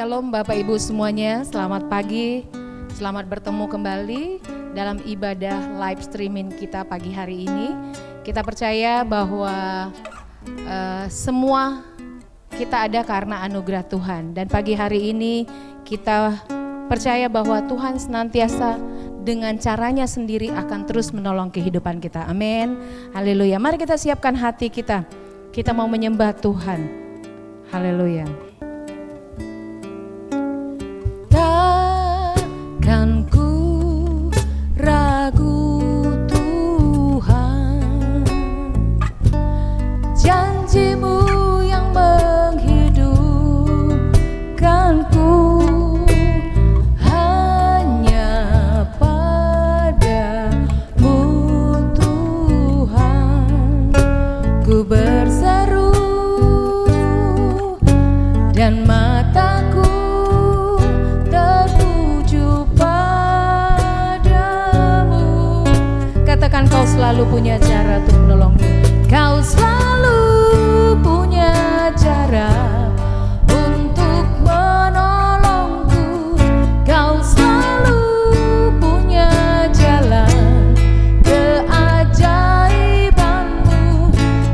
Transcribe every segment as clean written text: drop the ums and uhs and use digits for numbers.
Shalom Bapak Ibu semuanya, selamat pagi, selamat bertemu kembali dalam ibadah live streaming kita pagi hari ini. Kita percaya bahwa semua kita ada karena anugerah Tuhan, dan pagi hari ini kita percaya bahwa Tuhan senantiasa dengan caranya sendiri akan terus menolong kehidupan kita. Amin, haleluya. Mari kita siapkan hati kita, kita mau menyembah Tuhan. Haleluya. Takkan ku ragu Tuhan, janji-Mu yang menghidupkanku, hanya pada-Mu Tuhan ku berseru dan mataku tertuju padamu. Katakan, Kau selalu punya cara untuk menolongku. Kau selalu punya cara untuk menolongku. Kau selalu punya jalan keajaiban-Mu.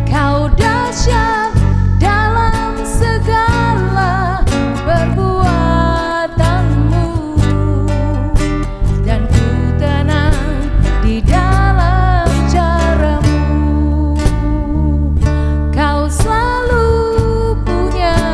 Kau dahsyat dalam segala perbuatan-Mu, dan ku tenang di dalam cara-Mu. Kau selalu punya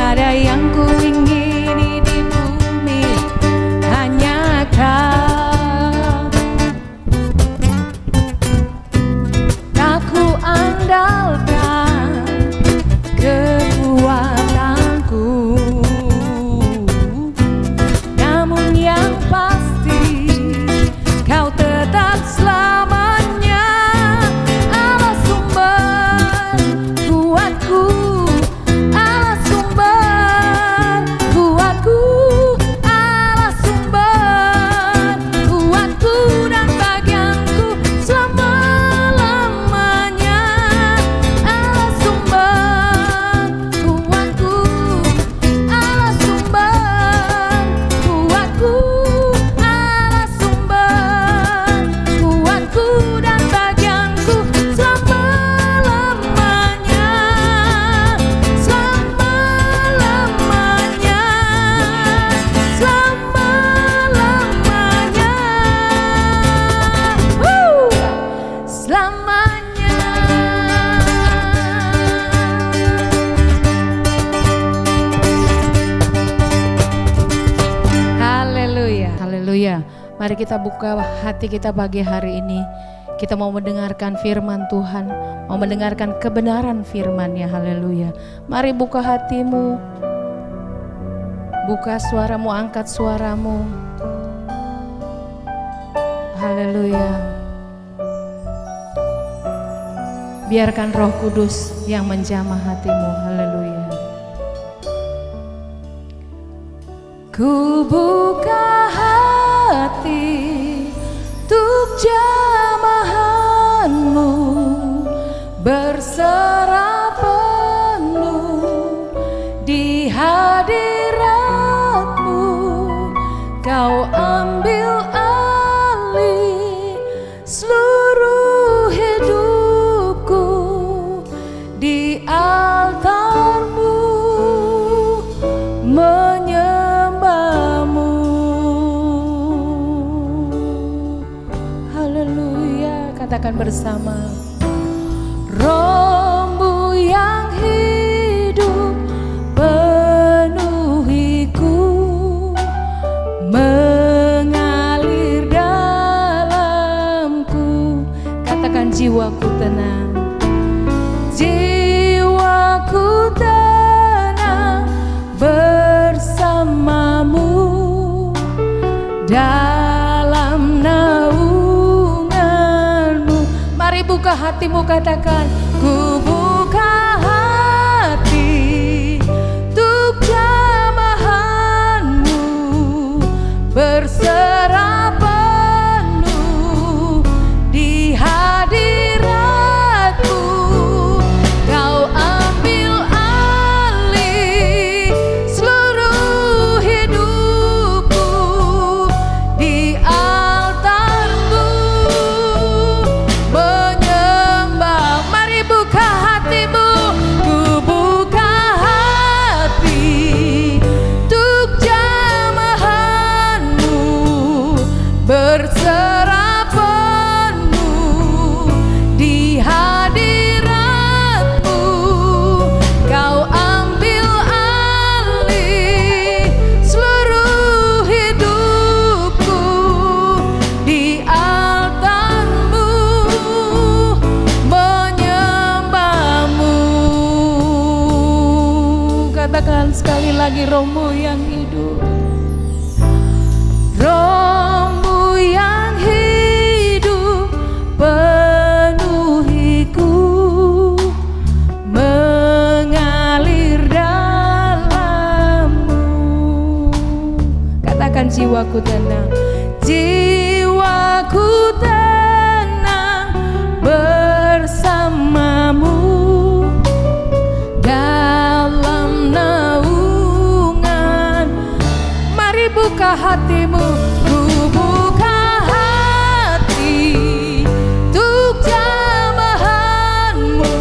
Tiada yang ku ingini di bumi, hanya Kau. Tak ku andalkan kekuatanku, namun yang pasti Kau tetap selamanya Allah sumber kuatku, Allah sumber kuatku, Allah sumber kuatku dan bagianku selama-lamanya. Allah sumber kuatku, Allah sumber kuatku, Allah sumber kuatku dan bagianku selama-lamanya, selama-lamanya, selama-lamanya, selamanya. Haleluya, haleluya. Mari kita buka hati kita pagi hari ini. Kita mau mendengarkan firman Tuhan, mau mendengarkan kebenaran firman-Nya. Haleluya. Mari buka hatimu, buka suaramu, angkat suaramu. Haleluya. Biarkan Roh Kudus yang menjamah hatimu. Haleluya. Ku buka hati untuk jamahan-Mu, berserah penuh di hadirat-Mu. Kau ambil alih seluruh hidupku di altar-Mu, menyembah-Mu. Haleluya, katakan bersama. Roh-Mu yang hidup penuhiku, mengalir dalamku. Katakan jiwaku tenang, jiwaku tenang bersama-Mu dalam naungan-Mu. Mari buka hatimu, katakan, ku buka hati untuk jamahan-Mu, berserah penuh di hadirat-Mu. Kau ambil alih seluruh hidupku di altar-Mu, menyembah. Mari buka hatimu, ku buka hati untuk jamahan-Mu, berserah penuh di hadirat-Mu. Kau ambil alih seluruh hidupku di altar-Mu, menyembah-Mu. Katakan sekali lagi, Roh-Mu yang hidup, Roh-Mu yang hidup penuhiku, mengalir dalam-Mu. Katakan jiwaku tenang, jiwaku tenang bersama-Mu dalam naungan. Mari buka hatimu, ku buka hati untuk jamahan-Mu,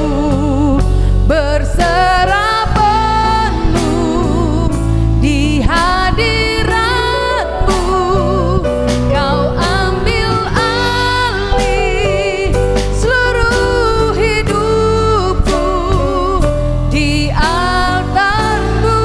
berserah penuh di hadirat-Mu. Kau ambil alih seluruh hidupku di altar-Mu,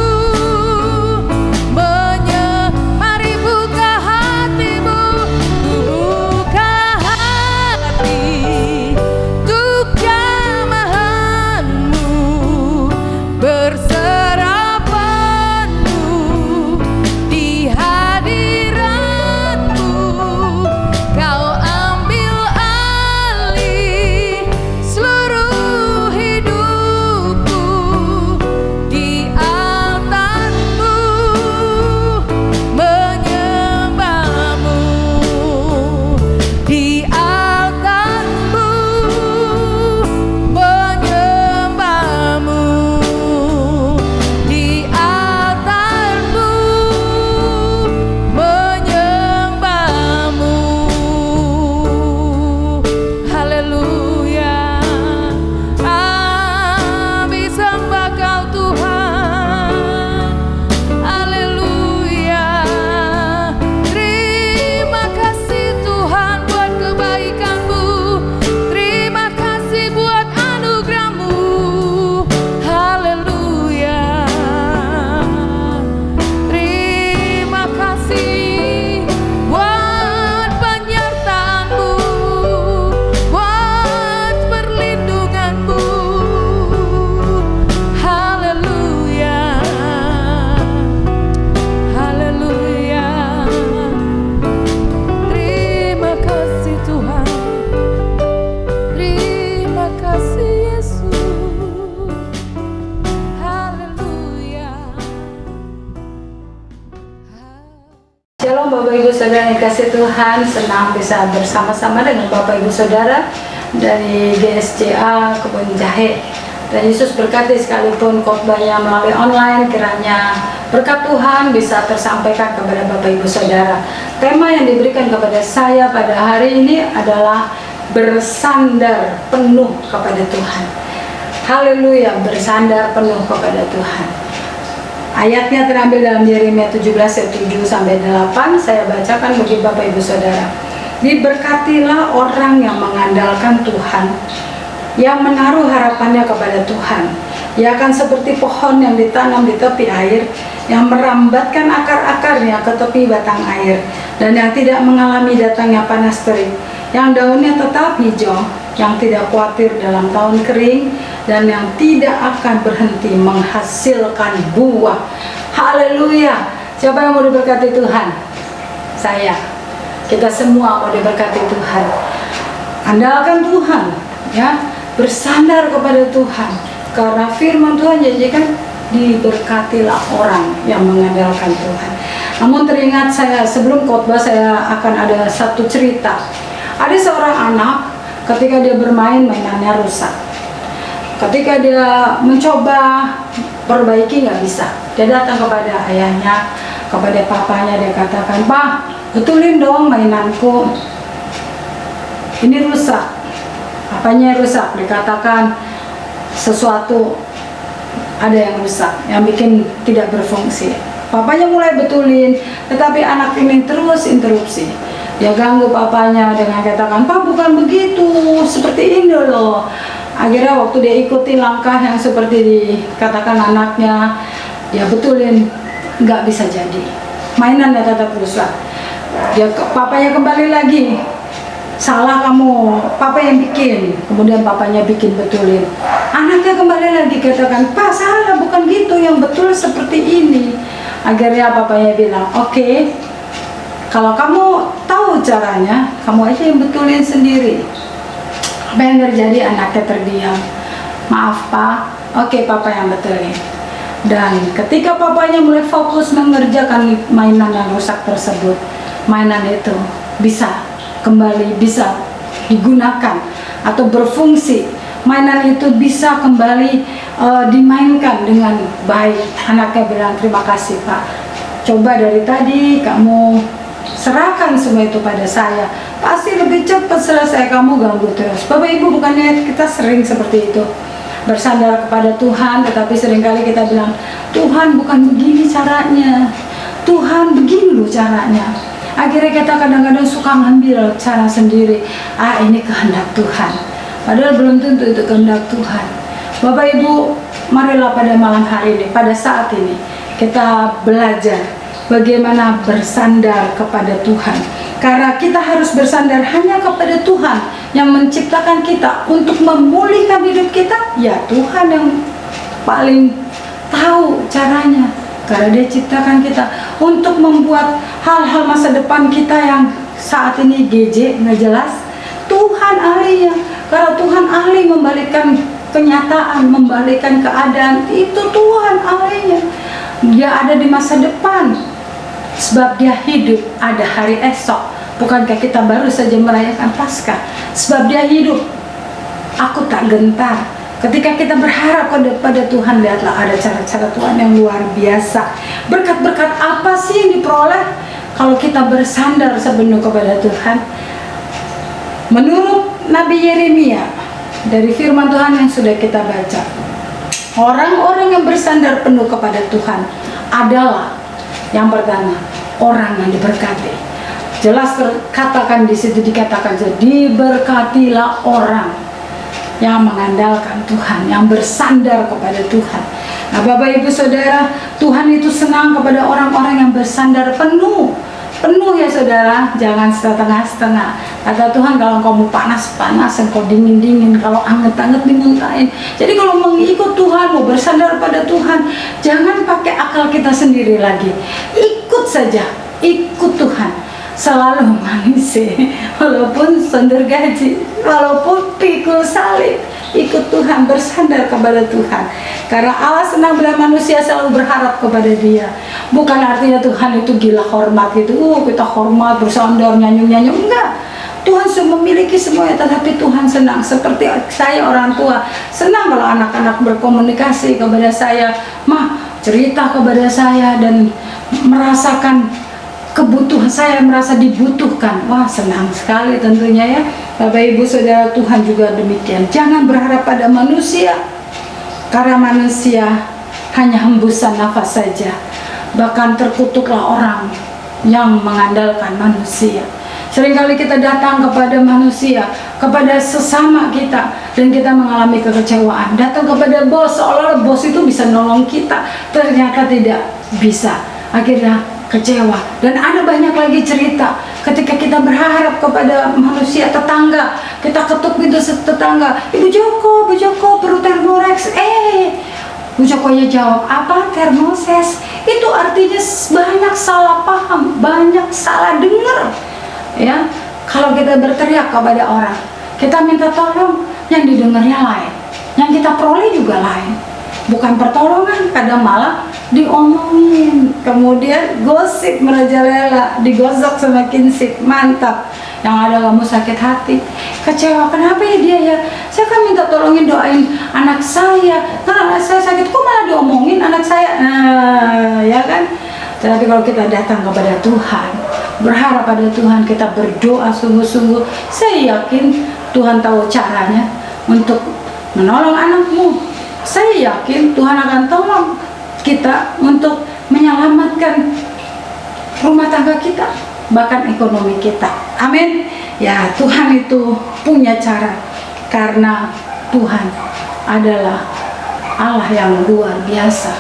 Shalom Bapak Ibu Saudara yang kasih Tuhan, senang bisa bersama-sama dengan Bapak Ibu Saudara dari GSCA Kebun Jahe. Dan Yesus berkati sekalipun khotbahnya melalui online, kiranya berkat Tuhan bisa tersampaikan kepada Bapak Ibu Saudara. Tema yang diberikan kepada saya pada hari ini adalah bersandar penuh kepada Tuhan. Haleluya, bersandar penuh kepada Tuhan. Ayatnya terambil dalam Yeremia 17 ayat 7 sampai 8. Saya bacakan bagi Bapak Ibu Saudara. Diberkatilah orang yang mengandalkan Tuhan, yang menaruh harapannya kepada Tuhan. Ia akan seperti pohon yang ditanam di tepi air, yang merambatkan akar-akarnya ke tepi batang air, dan yang tidak mengalami datangnya panas terik, yang daunnya tetap hijau, yang tidak khawatir dalam tahun kering, dan yang tidak akan berhenti menghasilkan buah. Haleluya. Siapa yang mau diberkati Tuhan? Saya. Kita semua mau diberkati Tuhan. Andalkan Tuhan, ya. Bersandar kepada Tuhan, karena firman Tuhan janjikan diberkatilah orang yang mengandalkan Tuhan. Namun teringat saya sebelum khotbah, saya akan ada satu cerita. Ada seorang anak, ketika dia bermain, mainannya rusak. Ketika dia mencoba perbaiki, nggak bisa. Dia datang kepada ayahnya, kepada papanya, dia katakan, "Pak, betulin dong mainanku, ini rusak." Apanya yang rusak? Dikatakan sesuatu ada yang rusak, yang bikin tidak berfungsi. Papanya mulai betulin, tetapi anak ini terus interupsi. Dia ganggu papanya dengan katakan, "Pak, bukan begitu, seperti ini loh." Akhirnya waktu dia ikuti langkah yang seperti dikatakan anaknya, dia betulin, nggak bisa jadi. Mainannya tetap rusak. Papanya kembali lagi, "Salah kamu, papa yang bikin." Kemudian papanya bikin, betulin. Anaknya kembali lagi katakan, "Pak, salah, bukan gitu, yang betul seperti ini." Akhirnya papanya bilang, "Oke, kalau kamu tahu caranya, kamu aja yang betulin sendiri." Apa yang terjadi? Anaknya terdiam. "Maaf Pak." "Oke, papa yang betulin." Dan ketika papanya mulai fokus mengerjakan mainan yang rusak tersebut, mainan itu bisa kembali bisa digunakan atau berfungsi. Mainan itu bisa kembali dimainkan dengan baik. Anaknya bilang, "Terima kasih Pak. Coba dari tadi kamu serahkan semua itu pada saya, pasti lebih cepat selesai, kamu ganggu terus." Bapak Ibu, bukannya kita sering seperti itu, bersandar kepada Tuhan, tetapi seringkali kita bilang, "Tuhan, bukan begini caranya. Tuhan, begini loh caranya." Akhirnya kita kadang-kadang suka ngambil cara sendiri. Ini kehendak Tuhan. Padahal belum tentu itu kehendak Tuhan. Bapak Ibu, marilah pada malam hari ini, pada saat ini, kita belajar bagaimana bersandar kepada Tuhan. Karena kita harus bersandar hanya kepada Tuhan yang menciptakan kita untuk memulihkan hidup kita. Ya, Tuhan yang paling tahu caranya. Karena Dia ciptakan kita untuk membuat hal-hal masa depan kita yang saat ini GJ, nggak jelas. Tuhan ahlinya. Karena Tuhan ahli membalikkan kenyataan, membalikkan keadaan. Itu Tuhan ahlinya. Dia ada di masa depan. Sebab Dia hidup, ada hari esok. Bukankah kita baru saja merayakan Paskah? Sebab Dia hidup, aku tak gentar. Ketika kita berharap kepada Tuhan, lihatlah ada cara-cara Tuhan yang luar biasa. Berkat-berkat apa sih yang diperoleh kalau kita bersandar sepenuh kepada Tuhan? Menurut Nabi Yeremia, dari firman Tuhan yang sudah kita baca, orang-orang yang bersandar penuh kepada Tuhan adalah yang pertama, orang yang diberkati. Jelas terkatakan di situ, dikatakan diberkatilah orang yang mengandalkan Tuhan, yang bersandar kepada Tuhan. Nah, Bapak Ibu Saudara, Tuhan itu senang kepada orang-orang yang bersandar penuh. Penuh ya saudara, jangan setengah-setengah. Kata Tuhan, kalau kamu panas-panas, engkau dingin-dingin, kalau anget-anget dimuntahin. Jadi kalau mengikut Tuhan, mau bersandar pada Tuhan, jangan pakai akal kita sendiri lagi. Ikut saja, ikut Tuhan. Selalu manis, walaupun sonder gaji, walaupun pikul salib, ikut Tuhan, bersandar kepada Tuhan. Karena Allah senang bila manusia selalu berharap kepada Dia. Bukan artinya Tuhan itu gila hormat gitu, kita hormat, bersandar, nyanyi-nyanyi, enggak. Tuhan sudah memiliki semuanya, tetapi Tuhan senang. Seperti saya orang tua, senang kalau anak-anak berkomunikasi kepada saya, mah cerita kepada saya dan merasakan kebutuhan saya, merasa dibutuhkan. Wah, senang sekali tentunya ya. Bapak Ibu Saudara, Tuhan juga demikian. Jangan berharap pada manusia, karena manusia hanya hembusan nafas saja. Bahkan terkutuklah orang yang mengandalkan manusia. Seringkali kita datang kepada manusia, kepada sesama kita, dan kita mengalami kekecewaan. Datang kepada bos, seolah-olah bos itu bisa nolong kita, ternyata tidak bisa. Akhirnya kecewa. Dan ada banyak lagi cerita ketika kita berharap kepada manusia, tetangga, kita ketuk pintu tetangga, Bu Joko perlu termorex. Bu Jokonya jawab, apa termoses? Itu artinya banyak salah paham, banyak salah dengar. Ya, kalau kita berteriak kepada orang, kita minta tolong, yang didengarnya lain, yang kita peroleh juga lain. Bukan pertolongan, kadang malah diomongin, kemudian gosip merajalela, digosok semakin sip, mantap. Yang ada kamu sakit hati, kecewa, kenapa ya dia ya? Saya kan minta tolongin, doain anak saya, karena anak saya sakit, kok malah diomongin anak saya? Nah, ya kan? Tapi kalau kita datang kepada Tuhan, berharap pada Tuhan, kita berdoa sungguh-sungguh, saya yakin Tuhan tahu caranya untuk menolong anakmu. Saya yakin Tuhan akan tolong kita untuk menyelamatkan rumah tangga kita, bahkan ekonomi kita. Amin. Ya, Tuhan itu punya cara, karena Tuhan adalah Allah yang luar biasa,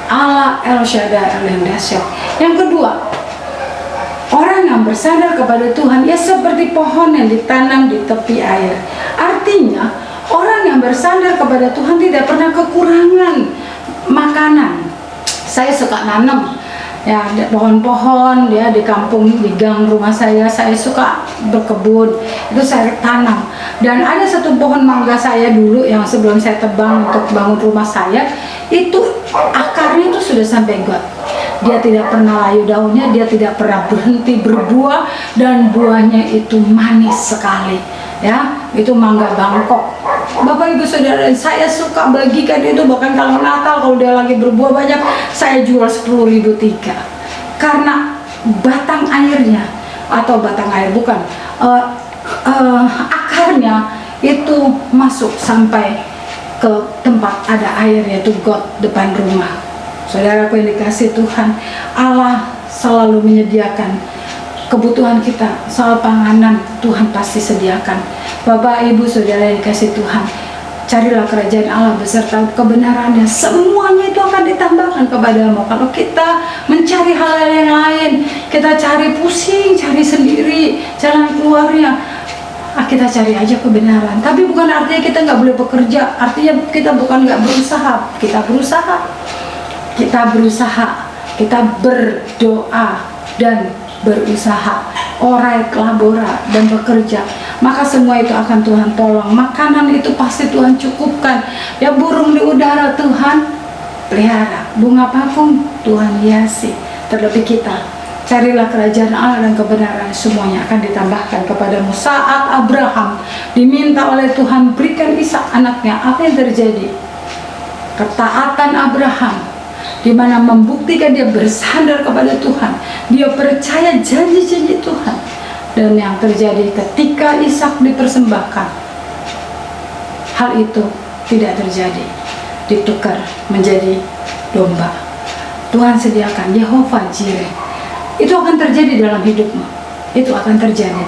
Allah El Shaddai, El yang dahsyat. Yang kedua, orang yang bersandar kepada Tuhan, ya seperti pohon yang ditanam di tepi air. Artinya, orang yang bersandar kepada Tuhan tidak pernah kekurangan makanan. Saya suka nanam, ya, pohon-pohon ya di kampung, di gang rumah saya suka berkebun, itu saya tanam. Dan ada satu pohon mangga saya dulu yang sebelum saya tebang untuk bangun rumah saya, itu akarnya itu sudah sampai got. Dia tidak pernah layu daunnya, dia tidak pernah berhenti berbuah, dan buahnya itu manis sekali. Ya, itu mangga Bangkok. Bapak Ibu Saudara, saya suka bagikan itu, bahkan kalau Natal, kalau dia lagi berbuah banyak, saya jual 10.000 tiga. Karena batang airnya, atau batang air bukan, akarnya itu masuk sampai ke tempat ada air, yaitu got depan rumah. Saudaraku yang dikasih Tuhan, Allah selalu menyediakan kebutuhan kita. Soal panganan, Tuhan pasti sediakan. Bapak, Ibu, Saudara yang dikasih Tuhan, carilah kerajaan Allah beserta kebenarannya, semuanya itu akan ditambahkan kepadamu. Kalau kita mencari hal-hal yang lain, kita cari pusing, cari sendiri jalan keluarnya, kita cari aja kebenaran. Tapi bukan artinya kita nggak boleh bekerja, artinya kita bukan nggak berusaha, kita berusaha, kita berdoa dan berusaha, orai, kelabora, dan bekerja, maka semua itu akan Tuhan tolong. Makanan itu pasti Tuhan cukupkan. Ya, burung di udara Tuhan pelihara, bunga pakung Tuhan hiasi. Terlebih kita, carilah kerajaan Allah dan kebenaran, semuanya akan ditambahkan kepadamu. Saat Abraham diminta oleh Tuhan berikan Ishak anaknya, apa yang terjadi? Ketaatan Abraham, di mana membuktikan dia bersandar kepada Tuhan, dia percaya janji-janji Tuhan. Dan yang terjadi ketika Ishak dipersembahkan, hal itu tidak terjadi, ditukar menjadi domba. Tuhan sediakan, Yehova Jireh. Itu akan terjadi dalam hidupmu, itu akan terjadi.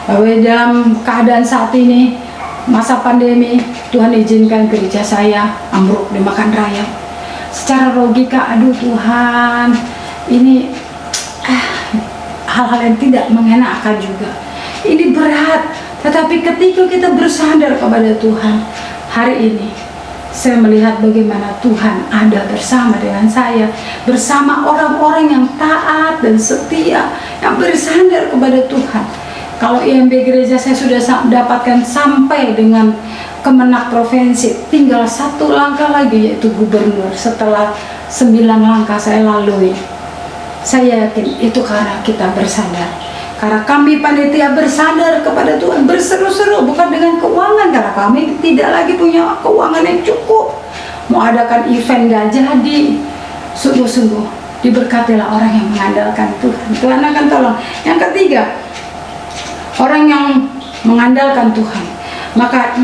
Bahwa dalam keadaan saat ini, masa pandemi, Tuhan izinkan gereja saya ambruk dimakan rayap. Secara logika, aduh Tuhan, ini hal-hal yang tidak mengenakan juga. Ini berat, tetapi ketika kita bersandar kepada Tuhan, hari ini saya melihat bagaimana Tuhan ada bersama dengan saya, bersama orang-orang yang taat dan setia, yang bersandar kepada Tuhan. Kalau IMB gereja saya sudah dapatkan sampai dengan Kemenak provinsi, tinggal satu langkah lagi, yaitu gubernur. Setelah 9 langkah saya lalui, Saya yakin itu karena kita bersandar. Karena kami panitia bersandar kepada Tuhan, berseru-seru, bukan dengan keuangan, karena kami tidak lagi punya keuangan yang cukup. Mau adakan event gak jadi. Sungguh-sungguh diberkatilah orang yang mengandalkan Tuhan. Tuhan akan tolong. Yang ketiga, orang yang mengandalkan Tuhan, maka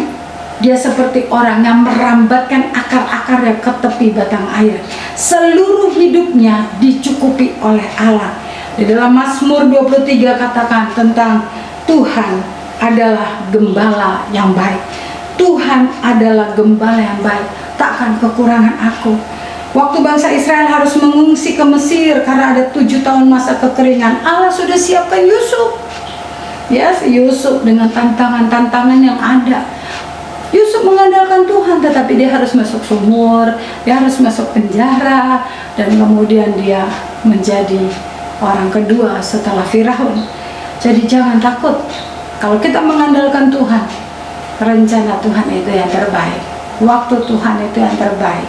dia seperti orang yang merambatkan akar-akarnya ke tepi batang air. Seluruh hidupnya dicukupi oleh Allah. Di dalam Mazmur 23 katakan tentang Tuhan adalah gembala yang baik. Tuhan adalah gembala yang baik, takkan kekurangan aku. Waktu bangsa Israel harus mengungsi ke Mesir karena ada 7 tahun masa kekeringan, Allah sudah siapkan Yusuf. Ya, Yusuf dengan tantangan-tantangan yang ada. Yusuf mengandalkan Tuhan, tetapi dia harus masuk sumur, dia harus masuk penjara, dan kemudian dia menjadi orang kedua setelah Firaun. Jadi jangan takut. Kalau kita mengandalkan Tuhan, rencana Tuhan itu yang terbaik, waktu Tuhan itu yang terbaik.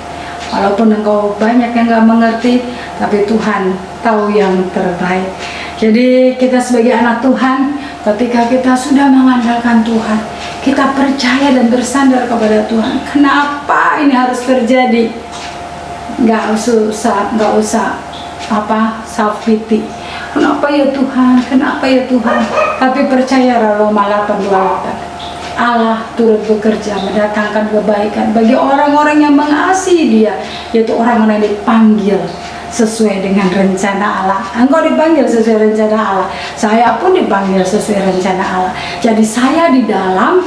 Walaupun engkau banyak yang gak mengerti, tapi Tuhan tahu yang terbaik. Jadi kita sebagai anak Tuhan, ketika kita sudah mengandalkan Tuhan, kita percaya dan bersandar kepada Tuhan. Kenapa ini harus terjadi? Gak usah self pity. Kenapa ya Tuhan? Kenapa ya Tuhan? Tapi percayalah, Roma 8:28. Allah turut bekerja mendatangkan kebaikan bagi orang-orang yang mengasihi Dia, yaitu orang-orang yang dipanggil sesuai dengan rencana Allah. Engkau dipanggil sesuai rencana Allah, saya pun dipanggil sesuai rencana Allah. Jadi saya di dalam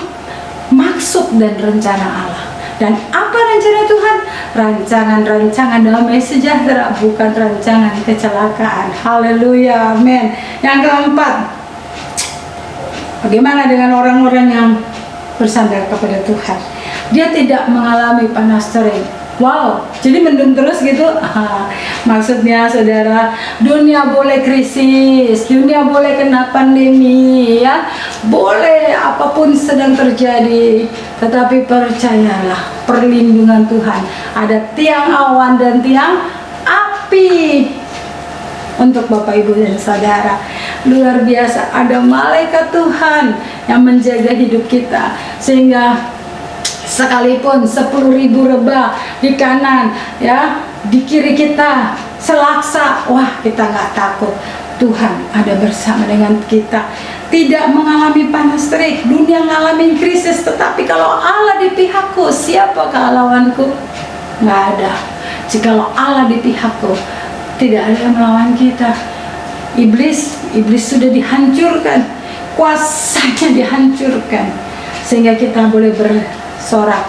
maksud dan rencana Allah. Dan apa rencana Tuhan? Rancangan-rancangan damai sejahtera, bukan rancangan kecelakaan. Haleluya, amin. Yang keempat, bagaimana dengan orang-orang yang bersandar kepada Tuhan? Dia tidak mengalami panas terik. Wow, jadi mendung terus gitu. Maksudnya saudara, dunia boleh krisis, dunia boleh kena pandemi, ya, boleh apapun sedang terjadi, tetapi percayalah, perlindungan Tuhan. Ada tiang awan dan tiang api untuk Bapak Ibu dan Saudara. Luar biasa, ada malaikat Tuhan yang menjaga hidup kita, sehingga sekalipun 10.000 rebah di kanan, ya, di kiri kita selaksa, wah, kita nggak takut. Tuhan ada bersama dengan kita. Tidak mengalami panas terik, dunia mengalami krisis, tetapi kalau Allah di pihakku, siapakah lawanku? Nggak ada. Jikalau Allah di pihakku, tidak ada yang melawan kita. Iblis sudah dihancurkan, kuasanya dihancurkan, sehingga kita boleh bersorak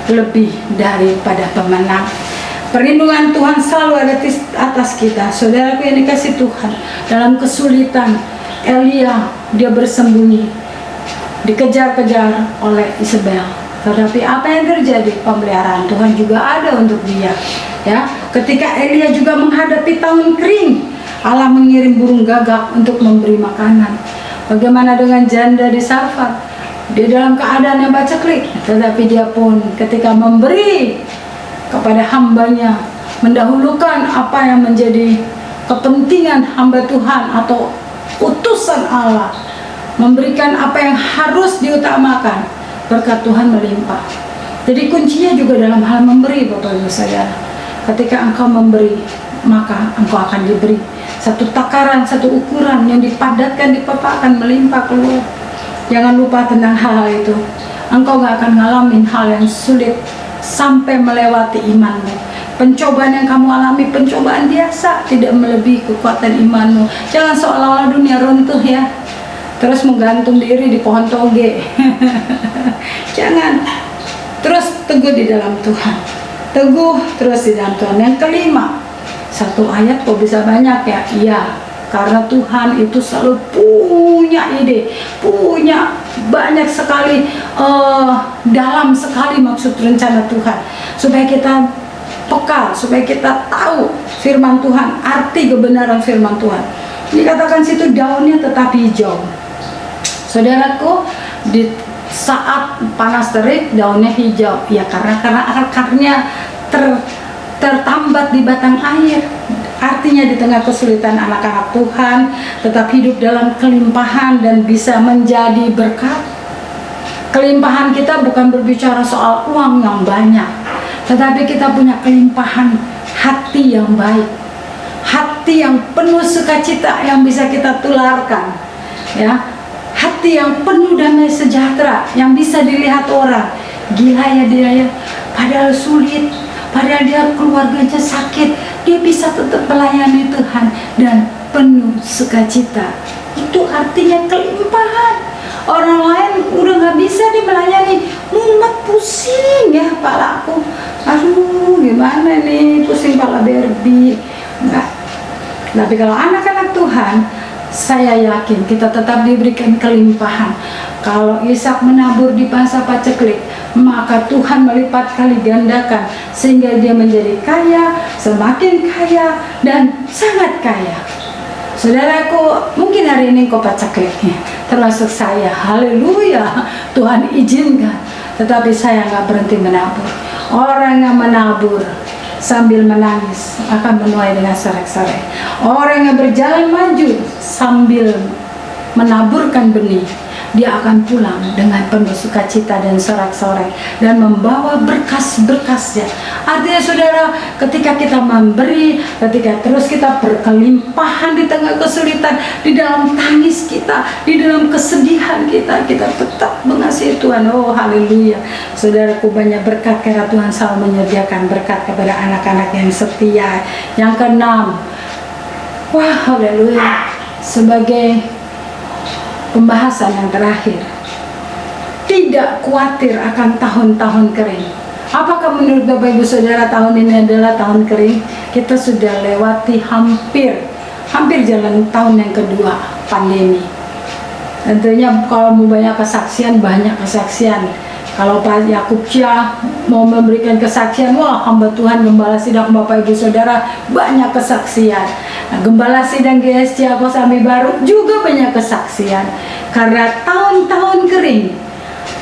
lebih daripada pemenang. Perlindungan Tuhan selalu ada di atas kita. Saudaraku yang dikasih Tuhan, dalam kesulitan Elia, dia bersembunyi, dikejar-kejar oleh Isabel. Tetapi apa yang terjadi? Pemeliharaan Tuhan juga ada untuk dia. Ya, ketika Elia juga menghadapi tahun kering, Allah mengirim burung gagak untuk memberi makanan. Bagaimana dengan janda di Sarfat? Dia dalam keadaan yang paceklik, tetapi dia pun ketika memberi kepada hambanya, mendahulukan apa yang menjadi kepentingan hamba Tuhan atau utusan Allah, memberikan apa yang harus diutamakan, berkat Tuhan melimpah. Jadi kuncinya juga dalam hal memberi, Bapak Ibu Saudara. Ketika engkau memberi, maka engkau akan diberi. Satu takaran, satu ukuran yang dipadatkan di Bapa akan melimpah keluar. Jangan lupa tentang hal-hal itu. Engkau gak akan ngalamin hal yang sulit sampai melewati imanmu. Pencobaan yang kamu alami, pencobaan biasa, tidak melebihi kekuatan imanmu. Jangan seolah-olah dunia runtuh, ya, terus menggantung diri di pohon toge. Jangan. Terus teguh di dalam Tuhan. Teguh terus di dalam Tuhan. Yang kelima, satu ayat kok bisa banyak, ya? Iya, karena Tuhan itu selalu punya ide, punya banyak sekali, dalam sekali maksud rencana Tuhan, supaya kita peka, supaya kita tahu firman Tuhan, arti kebenaran firman Tuhan. Dikatakan situ daunnya tetap hijau. Saudaraku, di saat panas terik daunnya hijau, ya karena akarnya tertambat di batang air. Artinya artinya di tengah kesulitan anak-anak Tuhan tetap hidup dalam kelimpahan dan bisa menjadi berkat. Kelimpahan kita bukan berbicara soal uang yang banyak, tetapi kita punya kelimpahan hati yang baik, hati yang penuh sukacita yang bisa kita tularkan, ya, hati yang penuh damai sejahtera yang bisa dilihat orang. Gila ya dia ya, padahal sulit, padahal dia keluarganya sakit, dia bisa tetap melayani Tuhan dan penuh sukacita. Itu artinya kelimpahan. Orang lain udah nggak bisa melayani, mumet, pusing ya kepalaku, aduh gimana nih, pusing kepala Barbie. Enggak. Tapi kalau anak-anak Tuhan, saya yakin kita tetap diberikan kelimpahan. Kalau Ishak menabur di masa paceklik, maka Tuhan melipat kali gandakan sehingga dia menjadi kaya, semakin kaya, dan sangat kaya. Saudaraku, mungkin hari ini kau pacekliknya, termasuk saya. Haleluya, Tuhan izinkan. Tetapi saya nggak berhenti menabur. Orang yang menabur sambil menangis akan menuai dengan sorak-sorai. Orang yang berjalan maju sambil menaburkan benih, dia akan pulang dengan penuh sukacita dan sorak-sorai dan membawa berkas-berkasnya. Artinya saudara, ketika kita memberi, ketika terus kita berkelimpahan di tengah kesulitan, di dalam tangis kita, di dalam kesedihan kita, kita tetap mengasihi Tuhan. Oh haleluya. Saudaraku, banyak berkat karena Tuhan selalu menyediakan berkat kepada anak-anak yang setia. Yang keenam, wah haleluya, sebagai pembahasan yang terakhir, tidak khawatir akan tahun-tahun kering. Apakah menurut Bapak Ibu Saudara tahun ini adalah tahun kering? Kita sudah lewati hampir jalan tahun yang kedua pandemi. Tentunya kalau mau banyak kesaksian, banyak kesaksian. Kalau Pak Yakub Syah mau memberikan kesaksian, wah hamba Tuhan Gembala Sidang Bapak Ibu Saudara banyak kesaksian. Nah, Gembala Sidang GSC Kosambi Baru juga banyak kesaksian. Karena tahun-tahun kering,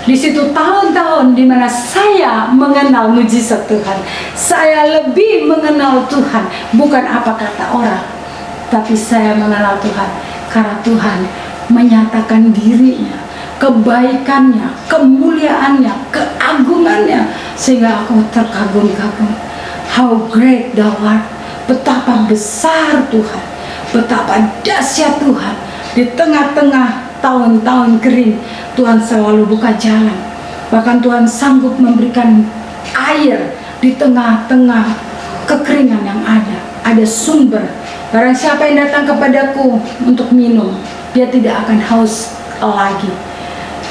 di situ tahun-tahun di mana saya mengenal mujizat Tuhan. Saya lebih mengenal Tuhan, bukan apa kata orang, tapi saya mengenal Tuhan karena Tuhan menyatakan dirinya, kebaikannya, kemuliaannya, keagungannya, sehingga aku terkagum-kagum. How great thou art, betapa besar Tuhan, betapa dahsyat Tuhan. Di tengah-tengah tahun-tahun kering, Tuhan selalu buka jalan. Bahkan Tuhan sanggup memberikan air di tengah-tengah kekeringan yang ada. Ada sumber. Barang siapa yang datang kepadaku untuk minum, dia tidak akan haus lagi.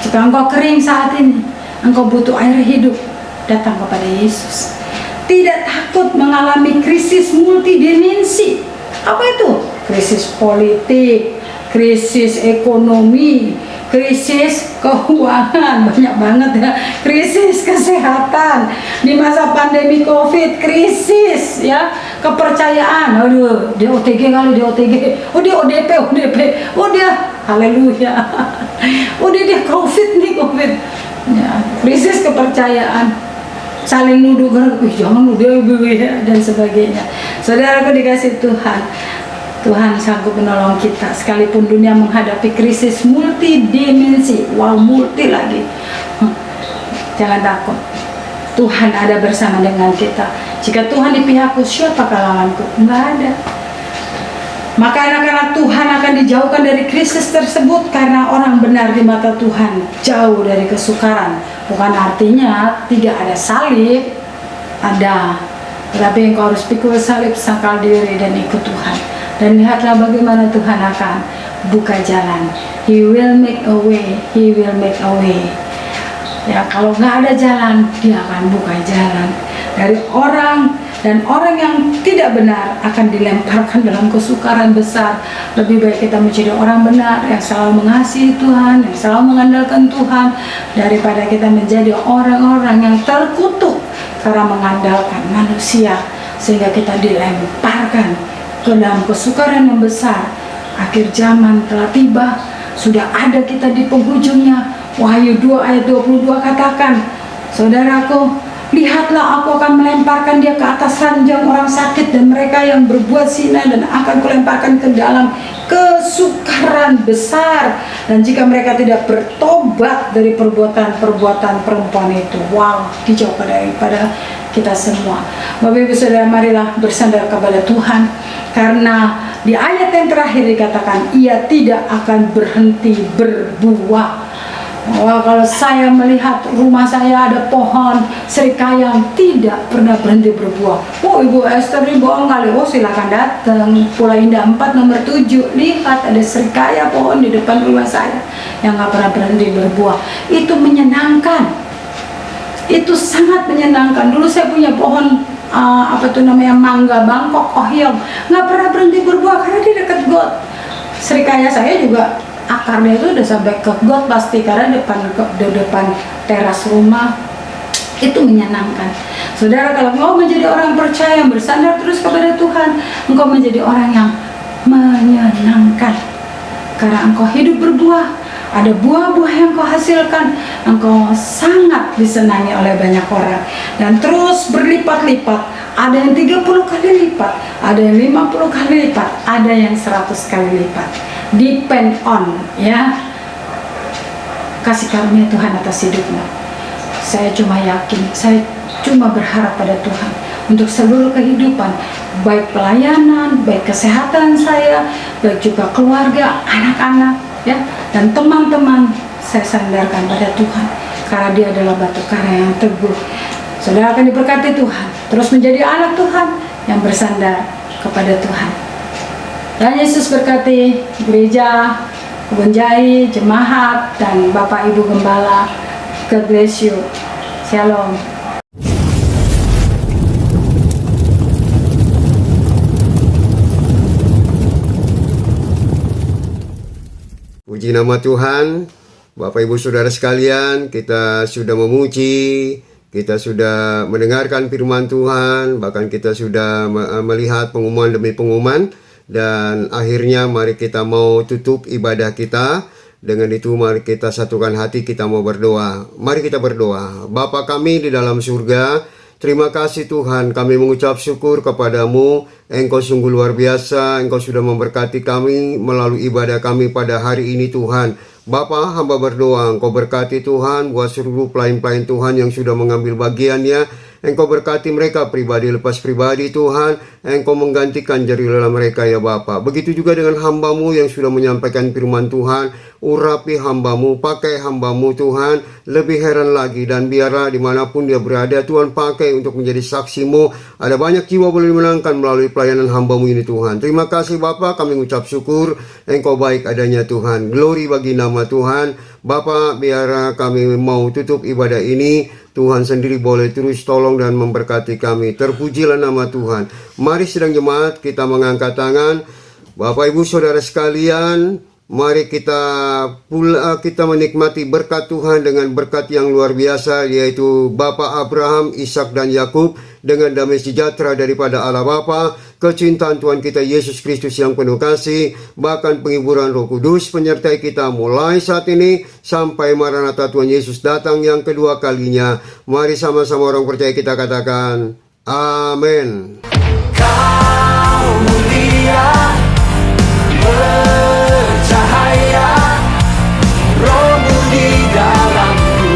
Jika engkau kering saat ini, engkau butuh air hidup, datang kepada Yesus. Tidak takut mengalami krisis multidimensi. Apa itu? Krisis politik, krisis ekonomi, krisis keuangan, banyak banget ya, krisis kesehatan di masa pandemi COVID, krisis ya kepercayaan. Aduh, dia OTG kali, dia OTG, oh dia ODP, oh dia haleluya, oh dia COVID nih, COVID ya, krisis kepercayaan, saling nuduh, jangan nuduh dan sebagainya. Saudaraku dikasih Tuhan, Tuhan sanggup menolong kita sekalipun dunia menghadapi krisis multidimensi. Wow, multi lagi. Jangan takut, Tuhan ada bersama dengan kita. Jika Tuhan di pihakku, siapakah lawanku? Enggak ada. Maka anak-anak Tuhan akan dijauhkan dari krisis tersebut karena orang benar di mata Tuhan jauh dari kesukaran. Bukan artinya tidak ada salib, ada. Tetapi engkau harus pikul salib, sangkal diri dan ikut Tuhan. Dan lihatlah bagaimana Tuhan akan buka jalan. He will make a way, He will make a way. Ya, kalau nggak ada jalan, Dia akan buka jalan. Dari orang dan orang yang tidak benar akan dilemparkan dalam kesukaran besar. Lebih baik kita menjadi orang benar yang selalu mengasihi Tuhan, yang selalu mengandalkan Tuhan, daripada kita menjadi orang-orang yang terkutuk karena mengandalkan manusia, sehingga kita dilemparkan ke dalam kesukaran yang besar. Akhir zaman telah tiba, sudah ada kita di penghujungnya. Wahyu 2 ayat 22 katakan, saudaraku, Lihatlah, aku akan melemparkan dia ke atas ranjang orang sakit dan mereka yang berbuat zina, dan akan kulemparkan ke dalam kesukaran besar. Dan jika mereka tidak bertobat dari perbuatan-perbuatan perempuan itu, wow, dijauhkan daripada kita semua. Bapak Ibu Saudara, marilah bersandar kepada Tuhan, karena di ayat yang terakhir dikatakan ia tidak akan berhenti berbuah. Wah, kalau saya melihat rumah saya ada pohon serikaya yang tidak pernah berhenti berbuah. Oh, Ibu Esther ini bohong kali. Oh, silakan datang Pulau Indah 4 nomor 7. Lihat, ada serikaya pohon di depan rumah saya yang nggak pernah berhenti berbuah. Itu menyenangkan. Itu sangat menyenangkan. Dulu saya punya pohon mangga Bangkok Ohyong, nggak pernah berhenti berbuah karena di dekat got. Serikaya saya juga akarnya itu udah sampai ke got pasti, karena depan teras rumah. Itu menyenangkan. Saudara, kalau engkau menjadi orang percaya yang bersandar terus kepada Tuhan, engkau menjadi orang yang menyenangkan karena engkau hidup berbuah. Ada buah-buah yang kau hasilkan, engkau sangat disenangi oleh banyak orang, dan terus berlipat-lipat. Ada yang 30 kali lipat, ada yang 50 kali lipat, ada yang 100 kali lipat. Depend on, ya, kasih karunia Tuhan atas hidupmu. Saya cuma yakin, saya cuma berharap pada Tuhan untuk seluruh kehidupan, baik pelayanan, baik kesehatan saya, baik juga keluarga, anak-anak, ya, dan teman-teman. Saya sandarkan pada Tuhan karena Dia adalah batu karang yang teguh. Saudara akan diberkati Tuhan, terus menjadi anak Tuhan yang bersandar kepada Tuhan. Dan Yesus berkati gereja, kebun jahe, jemaat, dan Bapak Ibu Gembala. God bless you. Shalom. Puji nama Tuhan. Bapak Ibu Saudara sekalian, kita sudah memuji, kita sudah mendengarkan firman Tuhan, bahkan kita sudah melihat pengumuman demi pengumuman. Dan akhirnya mari kita mau tutup ibadah kita. Dengan itu mari kita satukan hati, kita mau berdoa. Mari kita berdoa. Bapa kami di dalam surga, terima kasih Tuhan, kami mengucap syukur kepadamu. Engkau sungguh luar biasa, Engkau sudah memberkati kami melalui ibadah kami pada hari ini Tuhan. Bapa, hamba berdoa, Engkau berkati Tuhan buat seluruh pelayan-pelayan Tuhan yang sudah mengambil bagiannya. Engkau berkati mereka pribadi lepas pribadi Tuhan. Engkau menggantikan jari lelah mereka ya Bapa. Begitu juga dengan hamba-Mu yang sudah menyampaikan firman Tuhan. Urapi hamba-Mu, pakai hamba-Mu Tuhan. Lebih heran lagi, dan biarlah dimanapun dia berada Tuhan pakai untuk menjadi saksi-Mu. Ada banyak jiwa boleh dimenangkan melalui pelayanan hamba-Mu ini Tuhan. Terima kasih Bapa, kami mengucap syukur. Engkau baik adanya Tuhan. Glory bagi nama Tuhan. Bapa, biar kami mau tutup ibadah ini, Tuhan sendiri boleh terus tolong dan memberkati kami. Terpujilah nama Tuhan. Mari sedang jemaat kita mengangkat tangan. Bapak Ibu Saudara sekalian, mari kita menikmati berkat Tuhan dengan berkat yang luar biasa, yaitu Bapa Abraham, Ishak dan Yakub, dengan damai sejahtera daripada Allah Bapa, kecintaan Tuhan kita Yesus Kristus yang penuh kasih, bahkan penghiburan Roh Kudus penyertai kita mulai saat ini sampai Maranatha Tuhan Yesus datang yang kedua kalinya. Mari sama-sama orang percaya kita katakan amin. Kau mulia, bercahaya, Roh-Mu di dalamku,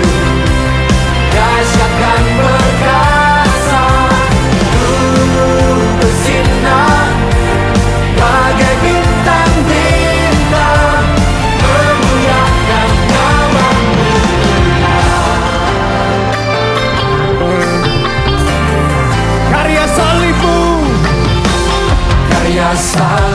dahsyatkan perkasa, bersinar bagai bintang-bintang, memuliakan nama-Mu. Karya salib-Mu, karya salib